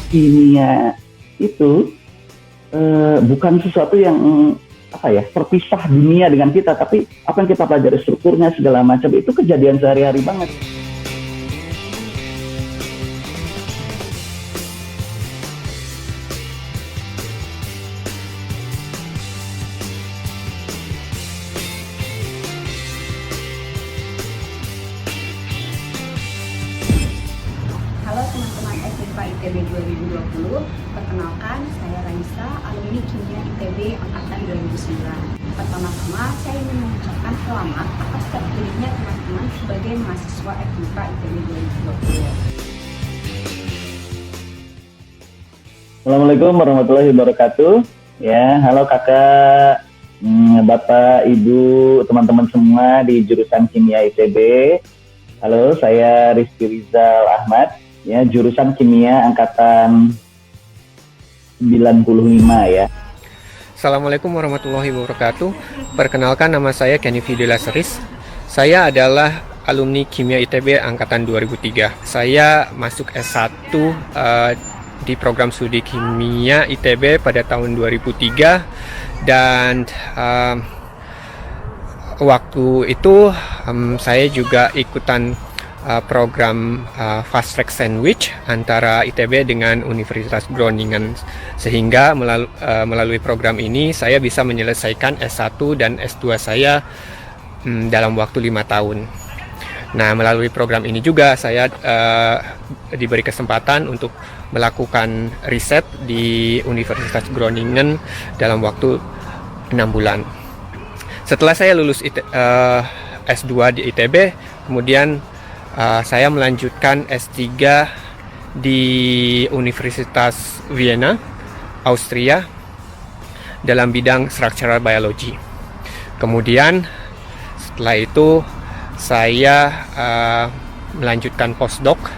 kimia itu bukan sesuatu yang terpisah dunia dengan kita, tapi apa yang kita pelajari strukturnya segala macam itu kejadian sehari-hari banget. Halo teman-teman FMIPA ITB 2020, perkenalkan saya Raisa, alumni Kimia ITB Angkatan 2009. Pertama-tama saya ingin mengucapkan selamat atas terpilihnya teman-teman sebagai mahasiswa FMIPA ITB 2020. Assalamualaikum warahmatullahi wabarakatuh. Ya, halo kakak, bapak, ibu, teman-teman semua di jurusan Kimia ITB. Halo, saya Rizky Rizal Ahmad, ya, jurusan Kimia Angkatan 95 ya. Assalamualaikum warahmatullahi wabarakatuh. Perkenalkan, nama saya Kenny Fidela Seris. Saya adalah alumni Kimia ITB Angkatan 2003. Saya masuk S1 di program studi Kimia ITB pada tahun 2003 dan waktu itu saya juga ikutan program Fast Track Sandwich antara ITB dengan Universitas Groningen, sehingga melalui program ini saya bisa menyelesaikan S1 dan S2 saya dalam waktu 5 tahun. Nah, melalui program ini juga saya diberi kesempatan untuk melakukan riset di Universitas Groningen dalam waktu 6 bulan. Setelah saya lulus S2 di ITB, kemudian saya melanjutkan S3 di Universitas Vienna, Austria, dalam bidang structural biology. Kemudian setelah itu saya melanjutkan postdoc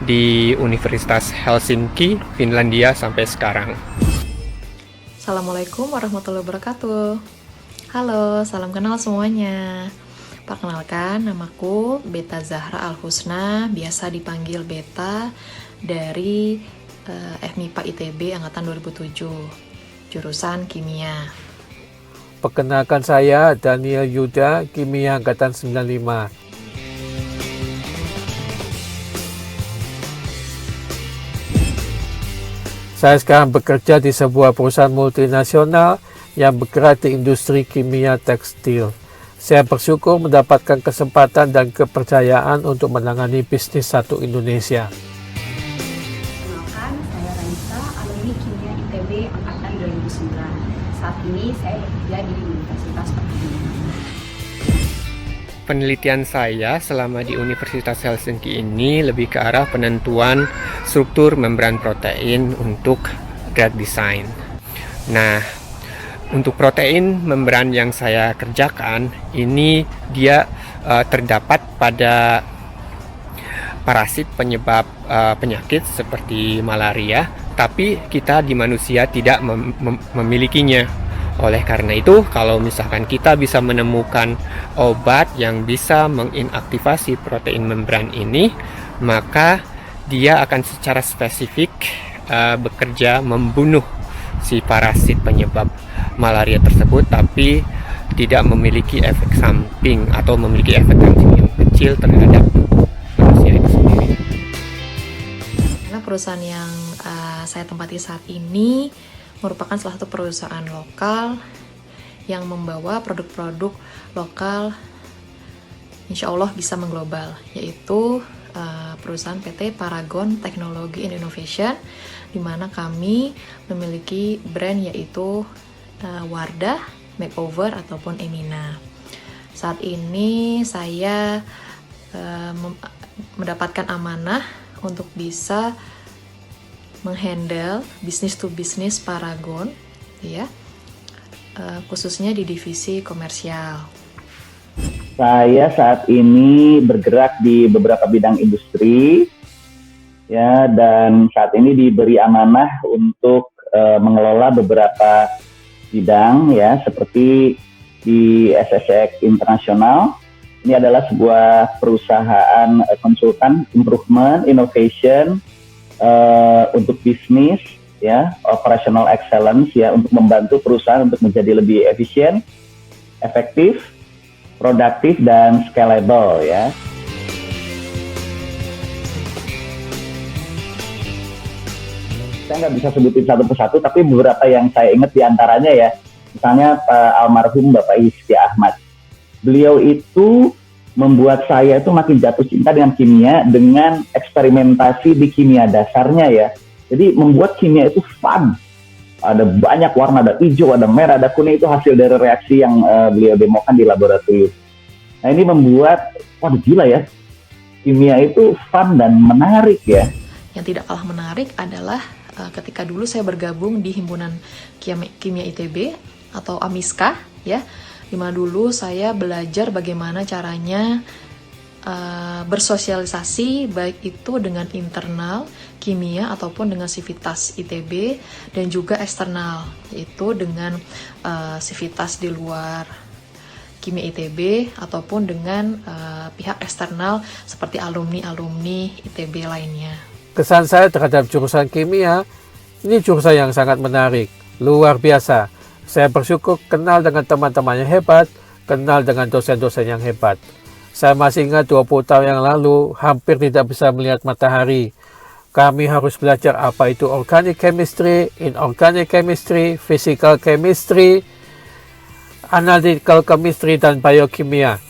di Universitas Helsinki, Finlandia sampai sekarang. Assalamualaikum warahmatullahi wabarakatuh. Halo, salam kenal semuanya. Perkenalkan, namaku Beta Zahra Al-Husna, biasa dipanggil Beta, dari FMIPA ITB Angkatan 2007, jurusan Kimia. Perkenalkan, saya Daniel Yuda, Kimia Angkatan 95. Saya sekarang bekerja di sebuah perusahaan multinasional yang bergerak di industri kimia tekstil. Saya bersyukur mendapatkan kesempatan dan kepercayaan untuk menangani bisnis satu Indonesia. Perkenalkan, saya Raisa, alumni Kimia ITB Angkatan 2009. Saat ini saya bekerja di Universitas Perkebunan. Penelitian saya selama di Universitas Helsinki ini lebih ke arah penentuan struktur membran protein untuk drug design. Nah, untuk protein membran yang saya kerjakan ini dia terdapat pada parasit penyebab penyakit seperti malaria, tapi kita di manusia tidak memilikinya. Oleh karena itu, kalau misalkan kita bisa menemukan obat yang bisa menginaktivasi protein membran ini, maka dia akan secara spesifik bekerja membunuh si parasit penyebab malaria tersebut, tapi tidak memiliki efek samping atau memiliki efek samping yang kecil terhadap manusia itu sendiri. Karena perusahaan yang saya tempati saat ini merupakan salah satu perusahaan lokal yang membawa produk-produk lokal insya Allah bisa mengglobal, yaitu perusahaan PT Paragon Technology and Innovation, di mana kami memiliki brand yaitu Wardah, Makeover, ataupun Emina. Saat ini saya mendapatkan amanah untuk bisa menghandle bisnis to bisnis Paragon, ya, khususnya di divisi komersial. Saya saat ini bergerak di beberapa bidang industri, ya, dan saat ini diberi amanah untuk mengelola beberapa bidang, ya, seperti di SSX Internasional. Ini adalah sebuah perusahaan konsultan improvement, innovation, untuk bisnis, ya, operational excellence, ya, untuk membantu perusahaan untuk menjadi lebih efisien, efektif, produktif, dan scalable, ya. Saya nggak bisa sebutin satu persatu, tapi beberapa yang saya ingat diantaranya, ya, misalnya almarhum Bapak Hizki Ahmad. Beliau itu membuat saya itu makin jatuh cinta dengan kimia, dengan eksperimentasi di kimia dasarnya, ya. Jadi membuat kimia itu fun. Ada banyak warna, ada hijau, ada merah, ada kuning, itu hasil dari reaksi yang beliau demokan di laboratorium. Nah, ini membuat, wah gila ya, kimia itu fun dan menarik, ya. Yang tidak kalah menarik adalah ketika dulu saya bergabung di Himpunan Kimia ITB atau AMISKA, ya, di mana dulu saya belajar bagaimana caranya bersosialisasi, baik itu dengan internal kimia ataupun dengan sivitas ITB, dan juga eksternal, yaitu dengan sivitas di luar kimia ITB ataupun dengan pihak eksternal seperti alumni-alumni ITB lainnya. Kesan saya terhadap jurusan kimia, ini jurusan yang sangat menarik, luar biasa. Saya bersyukur kenal dengan teman-teman yang hebat, kenal dengan dosen-dosen yang hebat. Saya masih ingat 20 tahun yang lalu, hampir tidak bisa melihat matahari. Kami harus belajar apa itu organic chemistry, inorganic chemistry, physical chemistry, analytical chemistry, dan biokimia.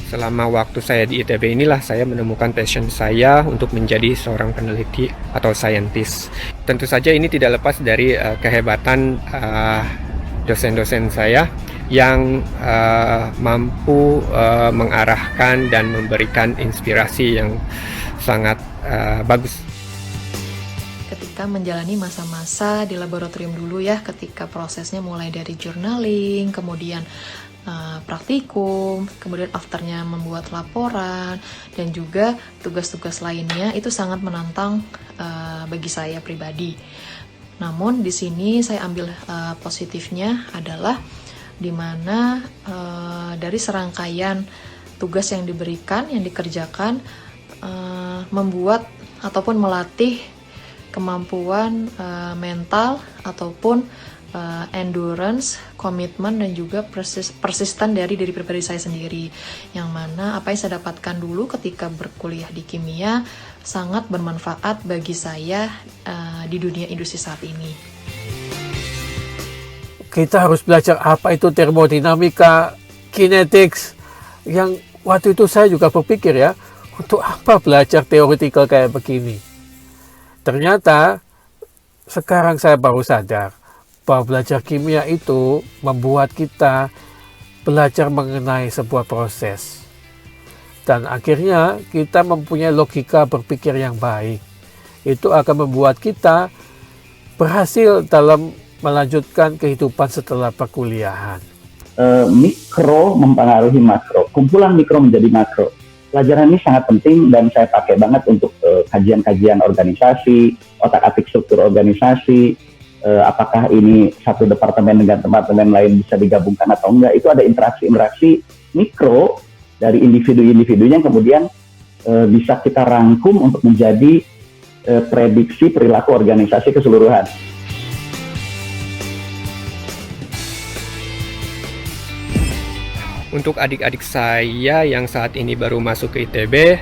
Selama waktu saya di ITB inilah saya menemukan passion saya untuk menjadi seorang peneliti atau scientist. Tentu saja ini tidak lepas dari kehebatan dosen-dosen saya yang mampu mengarahkan dan memberikan inspirasi yang sangat bagus. Ketika menjalani masa-masa di laboratorium dulu, ya, ketika prosesnya mulai dari journaling, kemudian praktikum, kemudian afternya membuat laporan, dan juga tugas-tugas lainnya, itu sangat menantang bagi saya pribadi. Namun di sini saya ambil positifnya adalah di mana dari serangkaian tugas yang diberikan, yang dikerjakan, membuat ataupun melatih kemampuan mental ataupun endurance, komitmen, dan juga persisten dari diri pribadi saya sendiri, yang mana apa yang saya dapatkan dulu ketika berkuliah di kimia sangat bermanfaat bagi saya di dunia industri saat ini. Kita harus belajar apa itu termodinamika, kinetics, yang waktu itu saya juga berpikir, ya, untuk apa belajar teoretikal kayak begini. Ternyata sekarang saya baru sadar bahwa belajar kimia itu membuat kita belajar mengenai sebuah proses. Dan akhirnya kita mempunyai logika berpikir yang baik. Itu akan membuat kita berhasil dalam melanjutkan kehidupan setelah perkuliahan. Mikro mempengaruhi makro, kumpulan mikro menjadi makro. Pelajaran ini sangat penting dan saya pakai banget untuk kajian-kajian organisasi, otak-atik struktur organisasi. Apakah ini satu departemen dengan departemen lain bisa digabungkan atau enggak, itu ada interaksi-interaksi mikro dari individu-individunya yang kemudian bisa kita rangkum untuk menjadi prediksi perilaku organisasi keseluruhan. Untuk adik-adik saya yang saat ini baru masuk ke ITB,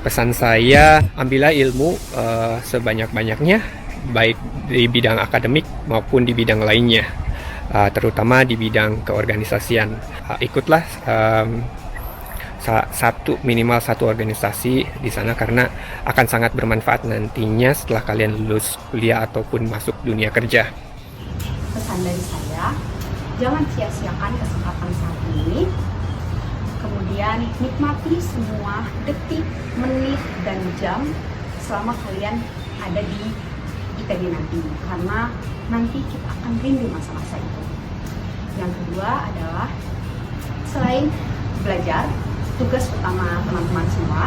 pesan saya, ambillah ilmu sebanyak-banyaknya, baik di bidang akademik maupun di bidang lainnya, terutama di bidang keorganisasian. Ikutlah minimal satu organisasi di sana, karena akan sangat bermanfaat nantinya setelah kalian lulus kuliah ataupun masuk dunia kerja. Pesan dari saya, jangan sia-siakan kesempatan saat ini. Kemudian nikmati semua detik, menit, dan jam selama kalian ada di ITB nanti, karena nanti kita akan rindu masa-masa itu. Yang kedua adalah selain belajar, tugas utama teman-teman semua,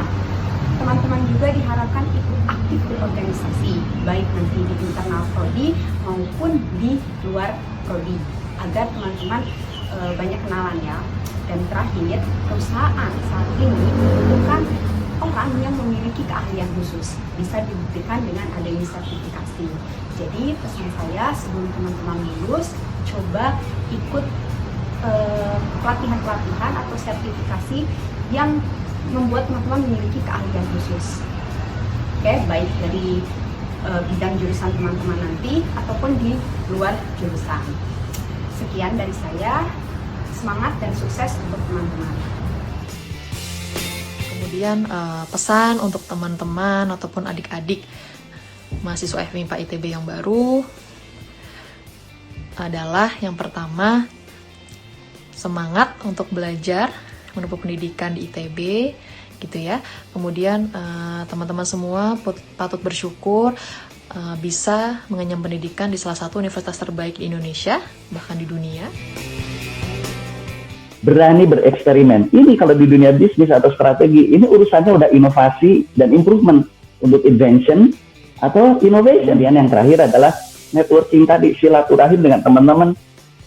teman-teman juga diharapkan ikut aktif berorganisasi, baik nanti di internal prodi maupun di luar prodi, agar teman-teman banyak kenalan ya. Dan terakhir, perusahaan saat ini membutuhkan orang yang memiliki keahlian khusus, bisa dibuktikan dengan adanya sertifikasi. Jadi pesan saya sebelum teman-teman lulus, coba ikut pelatihan-pelatihan atau sertifikasi yang membuat teman-teman memiliki keahlian khusus. Oke, baik dari bidang jurusan teman-teman nanti ataupun di luar jurusan. Sekian dari saya, semangat dan sukses untuk teman-teman. Kemudian pesan untuk teman-teman ataupun adik-adik mahasiswa FMIPA ITB yang baru adalah yang pertama, semangat untuk belajar menempuh pendidikan di ITB gitu ya. Kemudian teman-teman semua patut bersyukur bisa mengenyam pendidikan di salah satu universitas terbaik di Indonesia, bahkan di dunia. Berani bereksperimen. Ini kalau di dunia bisnis atau strategi, ini urusannya udah inovasi dan improvement untuk invention atau innovation. Dan yang terakhir adalah networking tadi, silaturahim dengan teman-teman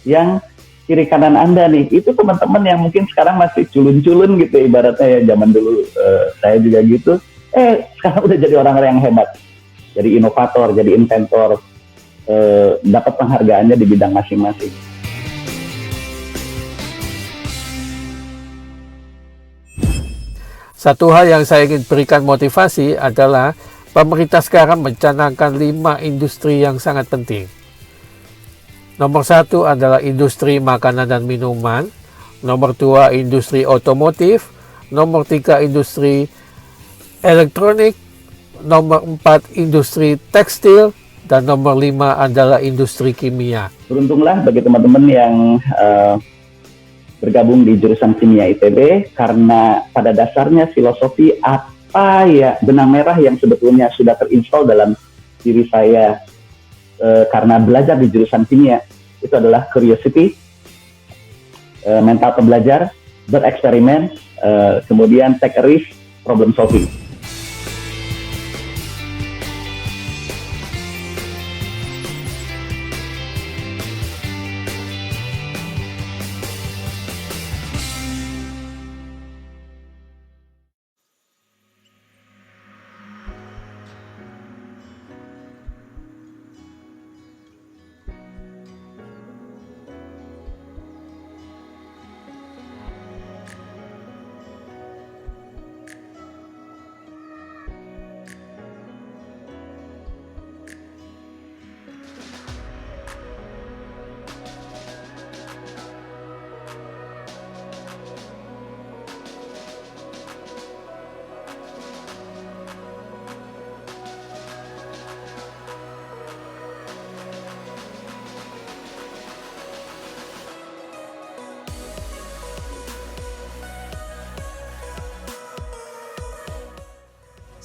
yang kiri kanan Anda nih. Itu teman-teman yang mungkin sekarang masih culun-culun gitu ibaratnya ya, zaman dulu saya juga gitu. Sekarang udah jadi orang-orang yang hebat. Jadi inovator, jadi inventor, dapat penghargaannya di bidang masing-masing. Satu hal yang saya ingin berikan motivasi adalah pemerintah sekarang mencanangkan 5 industri yang sangat penting. Nomor 1 adalah industri makanan dan minuman, nomor 2 industri otomotif, nomor 3 industri elektronik, nomor 4 industri tekstil, dan nomor 5 adalah industri kimia. Beruntunglah bagi teman-teman yang bergabung di jurusan kimia ITB, karena pada dasarnya filosofi apa ya benang merah yang sebetulnya sudah terinstall dalam diri saya karena belajar di jurusan kimia itu adalah curiosity, mental pembelajar, bereksperimen, kemudian take a risk, problem solving.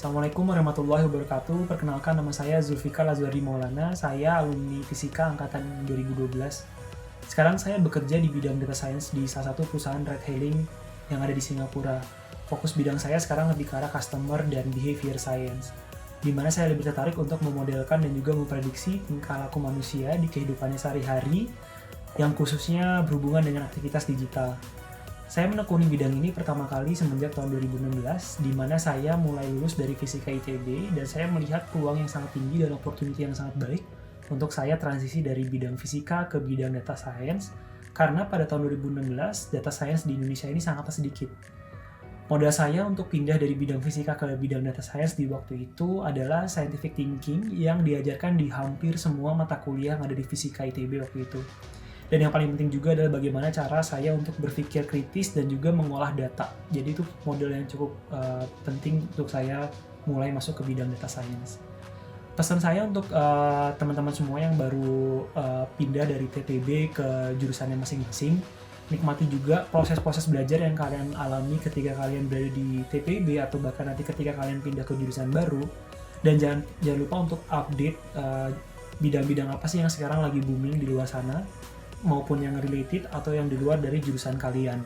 Assalamualaikum warahmatullahi wabarakatuh. Perkenalkan, nama saya Zulfikar Azwari Maulana. Saya alumni Fisika angkatan 2012. Sekarang saya bekerja di bidang data science di salah satu perusahaan ride hailing yang ada di Singapura. Fokus bidang saya sekarang lebih ke arah customer dan behavior science, di mana saya lebih tertarik untuk memodelkan dan juga memprediksi tingkah laku manusia di kehidupannya sehari-hari, yang khususnya berhubungan dengan aktivitas digital. Saya menekuni bidang ini pertama kali semenjak tahun 2016, di mana saya mulai lulus dari Fisika ITB, dan saya melihat peluang yang sangat tinggi dan opportunity yang sangat baik untuk saya transisi dari bidang fisika ke bidang data science, karena pada tahun 2016, data science di Indonesia ini sangatlah sedikit. Modal saya untuk pindah dari bidang fisika ke bidang data science di waktu itu adalah scientific thinking yang diajarkan di hampir semua mata kuliah yang ada di Fisika ITB waktu itu. Dan yang paling penting juga adalah bagaimana cara saya untuk berpikir kritis dan juga mengolah data. Jadi itu model yang cukup penting untuk saya mulai masuk ke bidang data science. Pesan saya untuk teman-teman semua yang baru pindah dari TTB ke jurusannya masing-masing, nikmati juga proses-proses belajar yang kalian alami ketika kalian berada di TTB atau bahkan nanti ketika kalian pindah ke jurusan baru. Dan jangan lupa untuk update bidang-bidang apa sih yang sekarang lagi booming di luar sana, maupun yang related atau yang di luar dari jurusan kalian.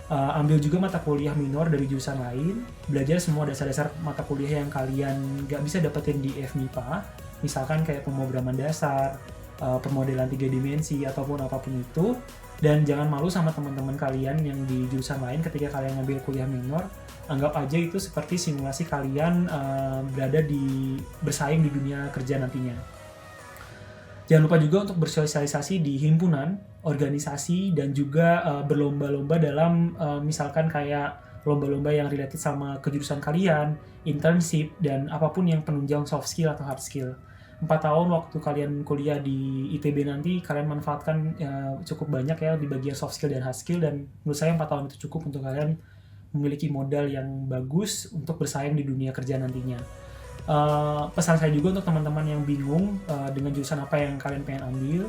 Ambil juga mata kuliah minor dari jurusan lain, belajar semua dasar-dasar mata kuliah yang kalian nggak bisa dapetin di FMIPA, misalkan kayak pemrograman dasar, pemodelan 3 dimensi, ataupun apapun itu. Dan jangan malu sama teman-teman kalian yang di jurusan lain ketika kalian ngambil kuliah minor. Anggap aja itu seperti simulasi kalian bersaing di dunia kerja nantinya. Jangan lupa juga untuk bersosialisasi di himpunan, organisasi, dan juga berlomba-lomba dalam misalkan kayak lomba-lomba yang related sama kejurusan kalian, internship, dan apapun yang penunjang soft skill atau hard skill. 4 tahun waktu kalian kuliah di ITB nanti, kalian manfaatkan cukup banyak ya di bagian soft skill dan hard skill, dan menurut saya 4 tahun itu cukup untuk kalian memiliki modal yang bagus untuk bersaing di dunia kerja nantinya. Pesan saya juga untuk teman-teman yang bingung dengan jurusan apa yang kalian pengen ambil,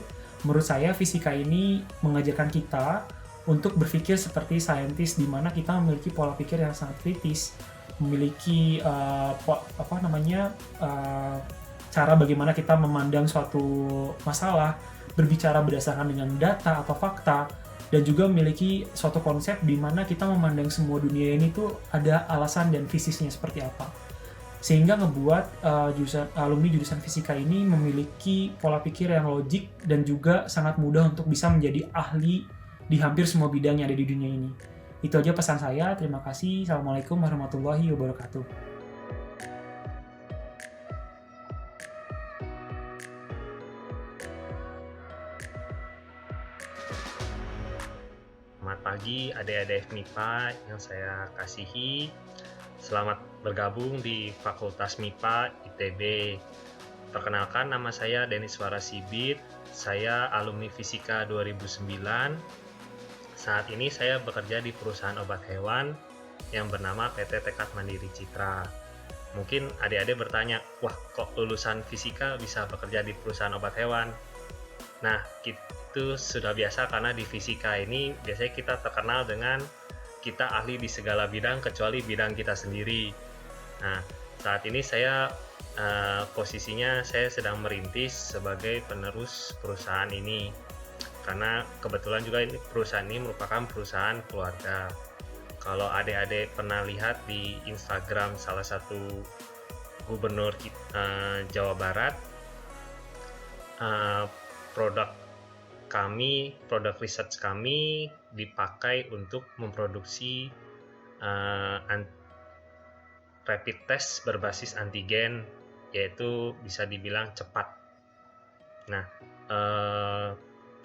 menurut saya fisika ini mengajarkan kita untuk berpikir seperti saintis, di mana kita memiliki pola pikir yang sangat kritis, memiliki cara bagaimana kita memandang suatu masalah, berbicara berdasarkan dengan data atau fakta, dan juga memiliki suatu konsep di mana kita memandang semua dunia ini tuh ada alasan dan fisisnya seperti apa. Sehingga ngebuat alumni jurusan fisika ini memiliki pola pikir yang logik dan juga sangat mudah untuk bisa menjadi ahli di hampir semua bidang yang ada di dunia ini. Itu aja pesan saya. Terima kasih. Assalamualaikum warahmatullahi wabarakatuh. Selamat pagi adik-adik MIPA yang saya kasihi. Selamat bergabung di Fakultas MIPA ITB. Perkenalkan, nama saya Denis Warasibit. Saya alumni Fisika 2009. Saat ini saya bekerja di perusahaan obat hewan yang bernama PT Tekad Mandiri Citra. Mungkin adik-adik bertanya, wah kok lulusan fisika bisa bekerja di perusahaan obat hewan? Nah, itu sudah biasa karena di fisika ini biasanya kita terkenal dengan kita ahli di segala bidang kecuali bidang kita sendiri. Nah, saat ini saya posisinya saya sedang merintis sebagai penerus perusahaan ini. Karena kebetulan juga ini perusahaan ini merupakan perusahaan keluarga. Kalau adik-adik pernah lihat di Instagram salah satu gubernur Jawa Barat, produk research kami dipakai untuk memproduksi rapid test berbasis antigen, yaitu bisa dibilang cepat. Nah,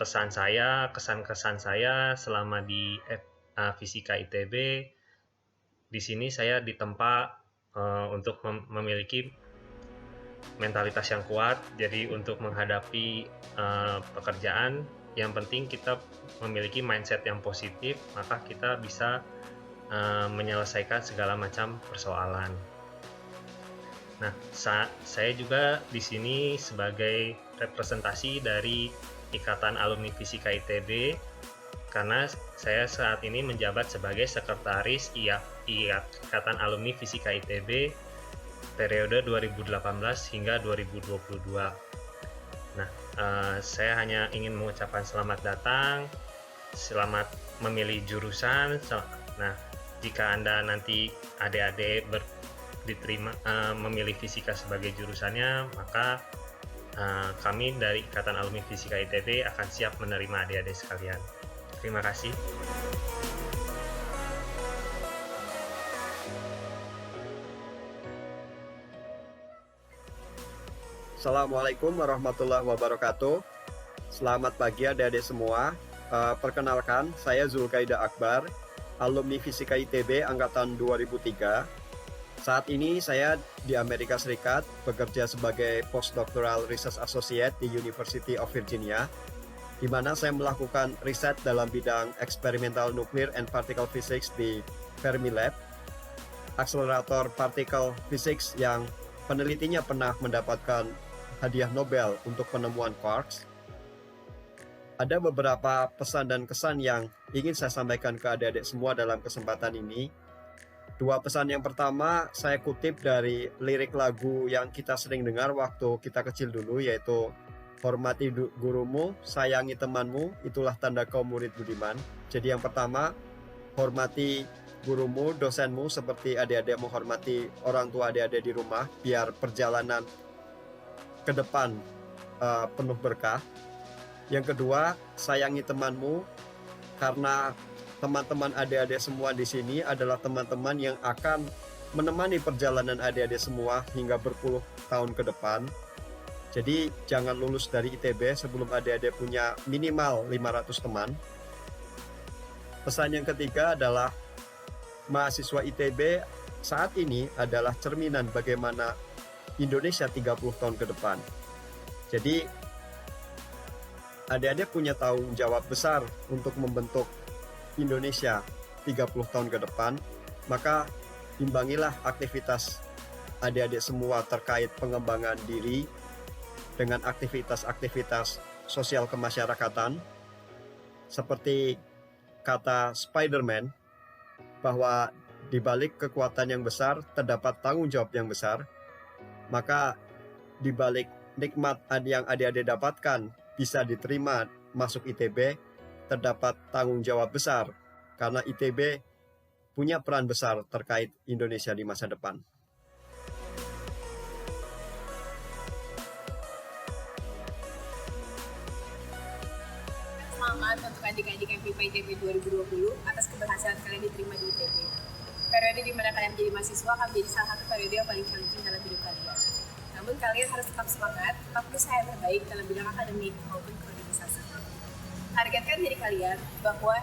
kesan-kesan saya selama di Fisika ITB, di sini saya ditempa untuk memiliki mentalitas yang kuat. Jadi untuk menghadapi pekerjaan, yang penting kita memiliki mindset yang positif, maka kita bisa menyelesaikan segala macam persoalan. Nah, saya juga di sini sebagai representasi dari Ikatan Alumni Fisika ITB, karena saya saat ini menjabat sebagai sekretaris Ikatan Alumni Fisika ITB periode 2018 hingga 2022. Nah, saya hanya ingin mengucapkan selamat datang, selamat memilih jurusan. Nah, jika Anda nanti adik-adik diterima memilih fisika sebagai jurusannya, maka kami dari Ikatan Alumni Fisika ITB akan siap menerima adik-adik sekalian. Terima kasih. Assalamualaikum warahmatullahi wabarakatuh. Selamat pagi adik-adik semua. Perkenalkan, saya Zulkaida Akbar, alumni Fisika ITB angkatan 2003. Saat ini saya di Amerika Serikat bekerja sebagai Postdoctoral Research Associate di University of Virginia, di mana saya melakukan riset dalam bidang Experimental Nuclear and Particle Physics di Fermilab, akselerator particle physics yang penelitinya pernah mendapatkan hadiah Nobel untuk penemuan quarks. Ada beberapa pesan dan kesan yang ingin saya sampaikan ke adik-adik semua dalam kesempatan ini. Dua pesan yang pertama saya kutip dari lirik lagu yang kita sering dengar waktu kita kecil dulu, yaitu hormati gurumu, sayangi temanmu, itulah tanda kaum murid budiman. Jadi yang pertama, hormati gurumu, dosenmu seperti adik-adik menghormati orang tua adik-adik di rumah, biar perjalanan ke depan penuh berkah. Yang kedua, sayangi temanmu, karena teman-teman adik-adik semua di sini adalah teman-teman yang akan menemani perjalanan adik-adik semua hingga berpuluh tahun ke depan. Jadi jangan lulus dari ITB sebelum adik-adik punya minimal 500 teman. Pesan yang ketiga adalah mahasiswa ITB saat ini adalah cerminan bagaimana Indonesia 30 tahun ke depan. Jadi adik-adik punya tanggung jawab besar untuk membentuk Indonesia 30 tahun ke depan, maka imbangilah aktivitas adik-adik semua terkait pengembangan diri dengan aktivitas-aktivitas sosial kemasyarakatan, seperti kata Spider-Man, bahwa di balik kekuatan yang besar terdapat tanggung jawab yang besar, maka di balik nikmat yang adik-adik dapatkan bisa diterima masuk ITB, terdapat tanggung jawab besar karena ITB punya peran besar terkait Indonesia di masa depan. Selamat untuk adik-adik MPIPA ITB 2020 atas keberhasilan kalian diterima di ITB. Periode di mana kalian menjadi mahasiswa akan menjadi salah satu periode yang paling challenging dalam hidup kalian. Namun kalian harus tetap semangat, tetap berusaha yang terbaik dalam bidang akademik maupun keorganisasi. Targetkan diri kalian bahwa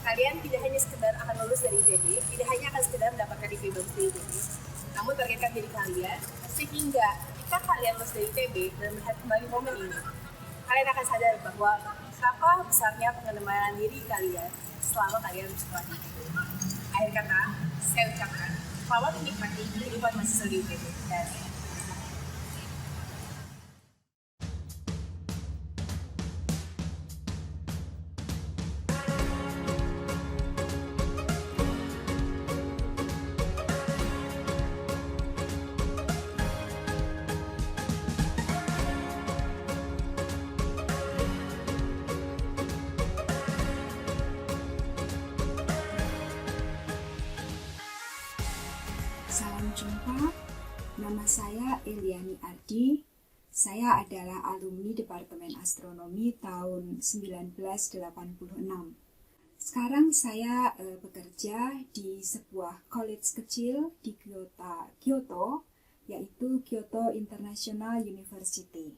kalian tidak hanya sekedar akan lulus dari ITB, tidak hanya akan sekedar mendapatkan IP bagus dari ITB, namun targetkan diri kalian sehingga ketika kalian lulus dari ITB dan melihat kembali momen ini, kalian akan sadar bahwa betapa besarnya pengembangan diri kalian selama kalian bersekolah di ITB. Akhir kata, saya ucapkan selamat menikmati kehidupan mahasiswa di ITB dan Salam jumpa, nama saya Eliani Ardi. Saya adalah alumni Departemen Astronomi tahun 1986. Sekarang saya bekerja di sebuah college kecil di Kyoto, yaitu Kyoto International University.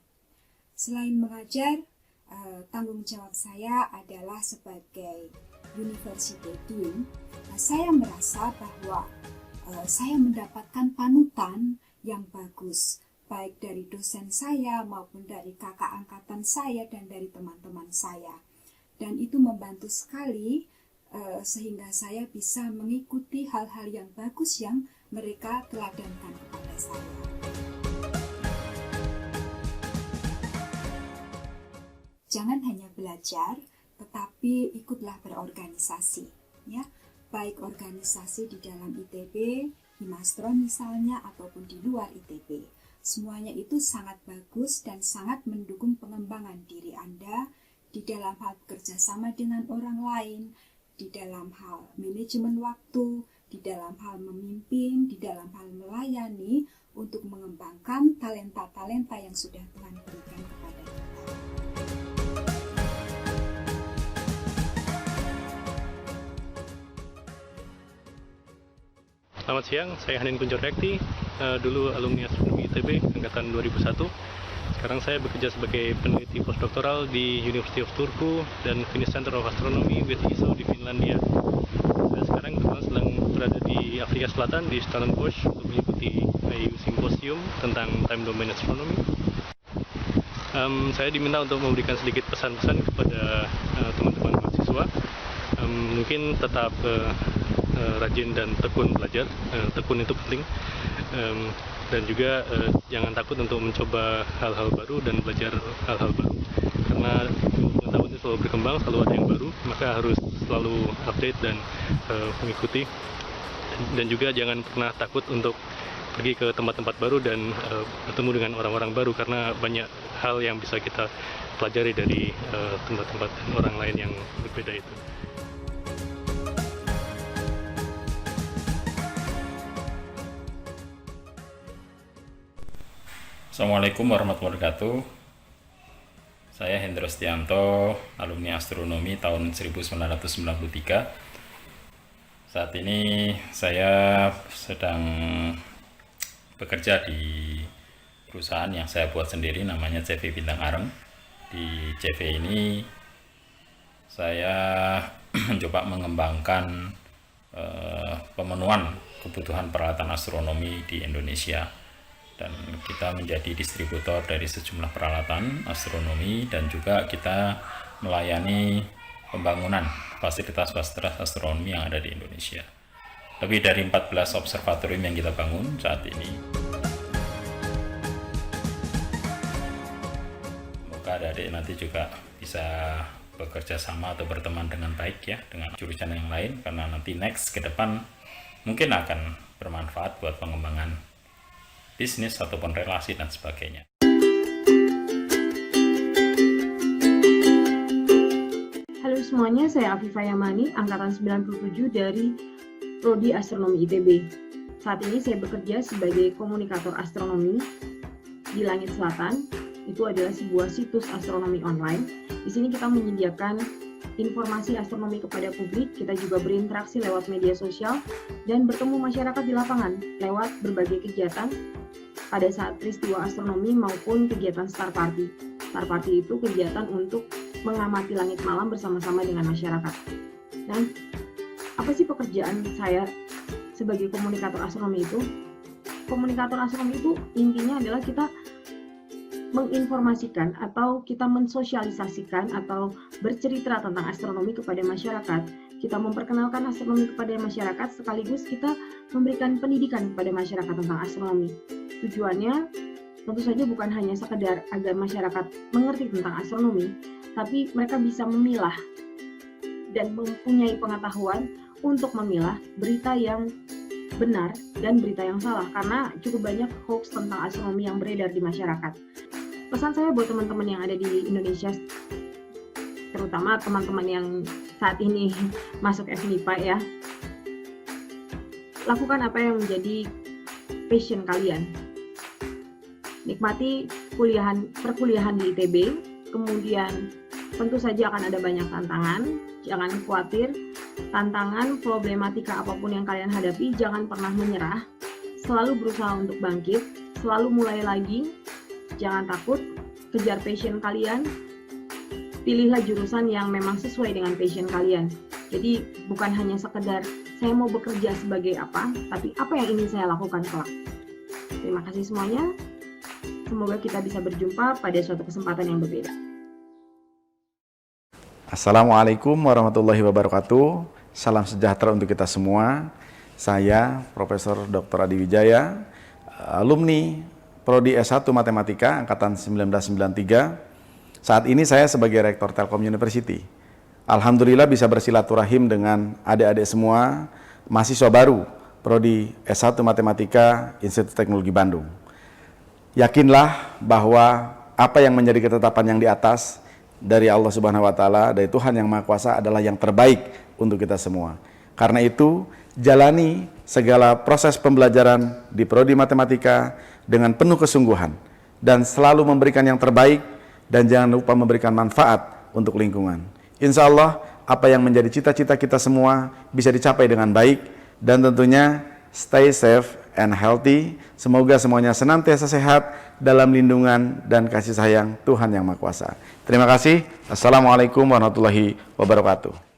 Selain mengajar, tanggung jawab saya adalah sebagai University Dean. Saya merasa bahwa saya mendapatkan panutan yang bagus, baik dari dosen saya maupun dari kakak angkatan saya dan dari teman-teman saya. Dan itu membantu sekali sehingga saya bisa mengikuti hal-hal yang bagus yang mereka teladankan kepada saya. Jangan hanya belajar, tetapi ikutlah berorganisasi, ya. Baik organisasi di dalam ITB, Himastron misalnya, ataupun di luar ITB. Semuanya itu sangat bagus dan sangat mendukung pengembangan diri Anda di dalam hal bekerja sama dengan orang lain, di dalam hal manajemen waktu, di dalam hal memimpin, di dalam hal melayani, untuk mengembangkan talenta-talenta yang sudah Tuhan berikan kepada kita. Selamat siang, saya Hanin Kunchorrekti, dulu alumni Astronomi ITB angkatan 2001. Sekarang saya bekerja sebagai peneliti postdoktoral di University of Turku dan Finnish Center of Astronomy with ISO di Finlandia. Saya sekarang kebetulan sedang berada di Afrika Selatan di Stellenbosch untuk mengikuti IU Symposium tentang Time Domain Astronomy. Saya diminta untuk memberikan sedikit pesan-pesan kepada teman-teman mahasiswa. Mungkin tetap rajin dan tekun belajar, tekun itu penting, dan juga jangan takut untuk mencoba hal-hal baru dan belajar hal-hal baru, karena pengetahuan itu selalu berkembang, selalu ada yang baru, maka harus selalu update dan mengikuti. Dan juga jangan pernah takut untuk pergi ke tempat-tempat baru dan bertemu dengan orang-orang baru, karena banyak hal yang bisa kita pelajari dari tempat-tempat orang lain yang berbeda itu. Assalamualaikum warahmatullahi wabarakatuh. Saya Hendro Stianto, alumni astronomi tahun 1993. Saat ini saya sedang bekerja di perusahaan yang saya buat sendiri, namanya CV Bintang Areng. Di CV ini saya mencoba mengembangkan pemenuhan kebutuhan peralatan astronomi di Indonesia, dan kita menjadi distributor dari sejumlah peralatan astronomi, dan juga kita melayani pembangunan fasilitas-fasilitas astronomi yang ada di Indonesia. Lebih dari 14 observatorium yang kita bangun saat ini. Semoga adik-adik nanti juga bisa bekerja sama atau berteman dengan baik ya dengan jurusan yang lain, karena nanti next ke depan mungkin akan bermanfaat buat pengembangan bisnis ataupun relasi dan sebagainya. Halo semuanya, saya Afifah Yamani, angkatan 97 dari Prodi Astronomi ITB. Saat ini saya bekerja sebagai komunikator astronomi di Langit Selatan. Itu adalah sebuah situs astronomi online. Di sini kita menyediakan informasi astronomi kepada publik, kita juga berinteraksi lewat media sosial, dan bertemu masyarakat di lapangan lewat berbagai kegiatan pada saat peristiwa astronomi maupun kegiatan Star Party. Star Party itu kegiatan untuk mengamati langit malam bersama-sama dengan masyarakat. Dan apa sih pekerjaan saya sebagai komunikator astronomi itu? Komunikator astronomi itu intinya adalah kita menginformasikan atau kita mensosialisasikan atau bercerita tentang astronomi kepada masyarakat. Kita memperkenalkan astronomi kepada masyarakat, sekaligus kita memberikan pendidikan kepada masyarakat tentang astronomi. Tujuannya tentu saja bukan hanya sekedar agar masyarakat mengerti tentang astronomi, tapi mereka bisa memilah dan mempunyai pengetahuan untuk memilah berita yang benar dan berita yang salah, karena cukup banyak hoax tentang astronomi yang beredar di masyarakat. Pesan saya buat teman-teman yang ada di Indonesia, terutama teman-teman yang saat ini masuk FMIPA ya, lakukan apa yang menjadi passion kalian. Nikmati perkuliahan di ITB, kemudian tentu saja akan ada banyak tantangan, jangan khawatir, tantangan, problematika apapun yang kalian hadapi, jangan pernah menyerah, selalu berusaha untuk bangkit, selalu mulai lagi, jangan takut, kejar passion kalian, pilihlah jurusan yang memang sesuai dengan passion kalian. Jadi bukan hanya sekedar saya mau bekerja sebagai apa, tapi apa yang ingin saya lakukan kelak. Terima kasih semuanya. Semoga kita bisa berjumpa pada suatu kesempatan yang berbeda. Assalamualaikum warahmatullahi wabarakatuh. Salam sejahtera untuk kita semua. Saya Profesor Dr. Adi Wijaya, alumni Prodi S1 Matematika angkatan 1993. Saat ini saya sebagai Rektor Telkom University. Alhamdulillah bisa bersilaturahim dengan adik-adik semua mahasiswa baru Prodi S1 Matematika Institut Teknologi Bandung. Yakinlah bahwa apa yang menjadi ketetapan yang di atas dari Allah Subhanahu wa Ta'ala, dari Tuhan Yang Maha Kuasa adalah yang terbaik untuk kita semua. Karena itu, jalani segala proses pembelajaran di Prodi Matematika dengan penuh kesungguhan dan selalu memberikan yang terbaik, dan jangan lupa memberikan manfaat untuk lingkungan. Insya Allah, apa yang menjadi cita-cita kita semua bisa dicapai dengan baik, dan tentunya stay safe and healthy. Semoga semuanya senantiasa sehat dalam lindungan dan kasih sayang Tuhan Yang Maha Kuasa. Terima kasih. Assalamualaikum warahmatullahi wabarakatuh.